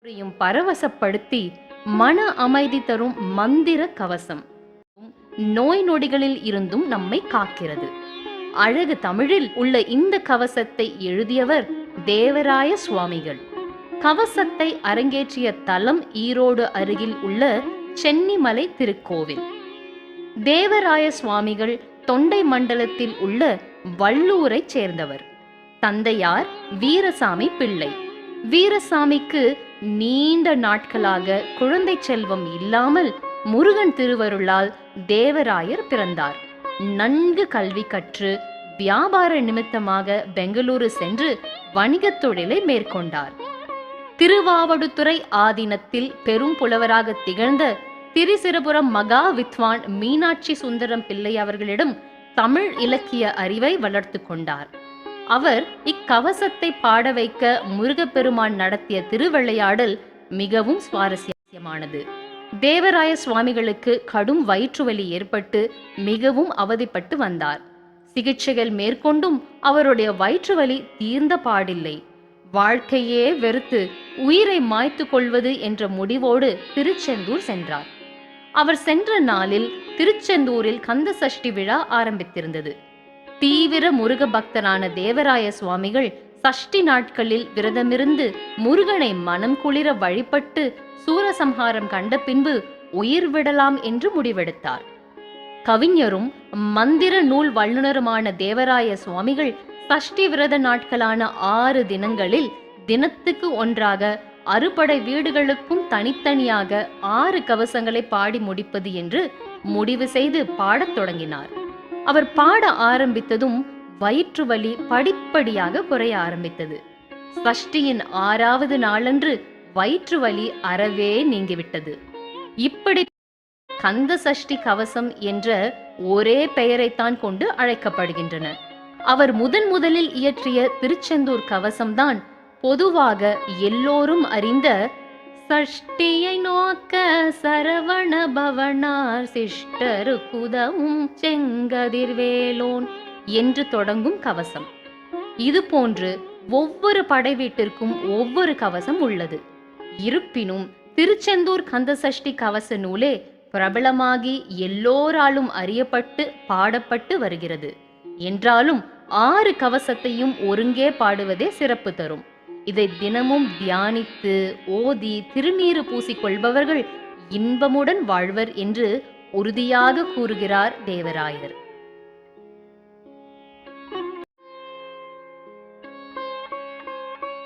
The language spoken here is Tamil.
பரவசப்படுத்தி மன அமைதி தரும் மந்திர கவசம். நோய் நொடிகளில் இருந்தும் நம்மை காக்கிறது. அழகு தமிழில் உள்ள இந்த கவசத்தை எழுதியவர் தேவராய சுவாமிகள். கவசத்தை அரங்கேற்றிய தலம் ஈரோடு அருகில் உள்ள சென்னிமலை திருக்கோவில். தேவராய சுவாமிகள் தொண்டை மண்டலத்தில் உள்ள வள்ளூரைச் சேர்ந்தவர். தந்தையார் வீரசாமி பிள்ளை. வீரசாமிக்கு நீண்ட நாட்களாக குழந்தை செல்வம் இல்லாமல் முருகன் திருவருளால் தேவராயர் பிறந்தார். நன்கு கல்வி கற்று வியாபார நிமித்தமாக பெங்களூரு சென்று வணிகத் தொழிலை மேற்கொண்டார். திருவாவடுதுறை ஆதீனத்தில் பெரும் புலவராக திகழ்ந்த திரிசிரபுரம் மகா வித்வான் மீனாட்சி சுந்தரம் பிள்ளை அவர்களிடம் தமிழ் இலக்கிய அறிவை வளர்த்து கொண்டார். அவர் இக்கவசத்தை பாட வைக்க முருகப்பெருமான் நடத்திய திருவிளையாடல் மிகவும் சுவாரஸ்யமானது. தேவராய சுவாமிகளுக்கு கடும் வயிற்றுவலி ஏற்பட்டு மிகவும் அவதிப்பட்டு வந்தார். சிகிச்சைகள் மேற்கொண்டும் அவருடைய வயிற்றுவலி தீர்ந்த பாடில்லை. வாழ்க்கையே வெறுத்து உயிரை மாய்த்து கொள்வது என்ற முடிவோடு திருச்செந்தூர் சென்றார். அவர் சென்ற நாளில் திருச்செந்தூரில் கந்த சஷ்டி விழா ஆரம்பித்திருந்தது. தீவிர முருக பக்தரான தேவராய சுவாமிகள் சஷ்டி நாட்களில் விரதமிருந்து முருகனை மனம் குளிர வழிபட்டு சூரசம்ஹாரம் கண்ட பின்பு உயிர் விடலாம் என்று முடிவெடுத்தார். கவிஞரும் மந்திர நூல் வல்லுநருமான தேவராய சுவாமிகள் சஷ்டி விரத நாட்களான 6 தினங்களில் தினத்துக்கு ஒன்றாக அறுபடை வீடுகளுக்கும் தனித்தனியாக 6 கவசங்களை பாடி முடிப்பது என்று முடிவு செய்து பாடத் தொடங்கினார். அவர் பாட ஆரம்பித்ததும் வயிற்று வலி படிப்படியாக குறைய ஆரம்பித்தது. சஷ்டியின் 6வது நாளன்று வயிற்று வலி அறவே நீங்கிவிட்டது. இப்படி கந்த சஷ்டி கவசம் என்ற ஒரே பெயரைத்தான் கொண்டு அழைக்கப்படுகின்றன. அவர் முதலில் இயற்றிய திருச்செந்தூர் கவசம்தான் பொதுவாக எல்லோரும் அறிந்த சஷ்டியை நோக்க சரவண பவனார் சிஷ்டரு குதவும் செங்கதிர்வேலோன் என்று தொடங்கும் கவசம். இது போன்று ஒவ்வொரு படை வீட்டிற்கும் ஒவ்வொரு கவசம் உள்ளது. இருப்பினும் திருச்செந்தூர் கந்த சஷ்டி கவச நூலே பிரபலமாகி எல்லோராலும் அறியப்பட்டு பாடப்பட்டு வருகிறது. என்றாலும் 6 கவசத்தையும் ஒருங்கே பாடுவதே சிறப்பு தரும். இதை தினமும் தியானித்து ஓதி திருநீறு பூசிக்கொள்பவர்கள் இன்பமுடன் வாழ்வர் என்று உறுதியாக கூறுகிறார் தேவராயர்.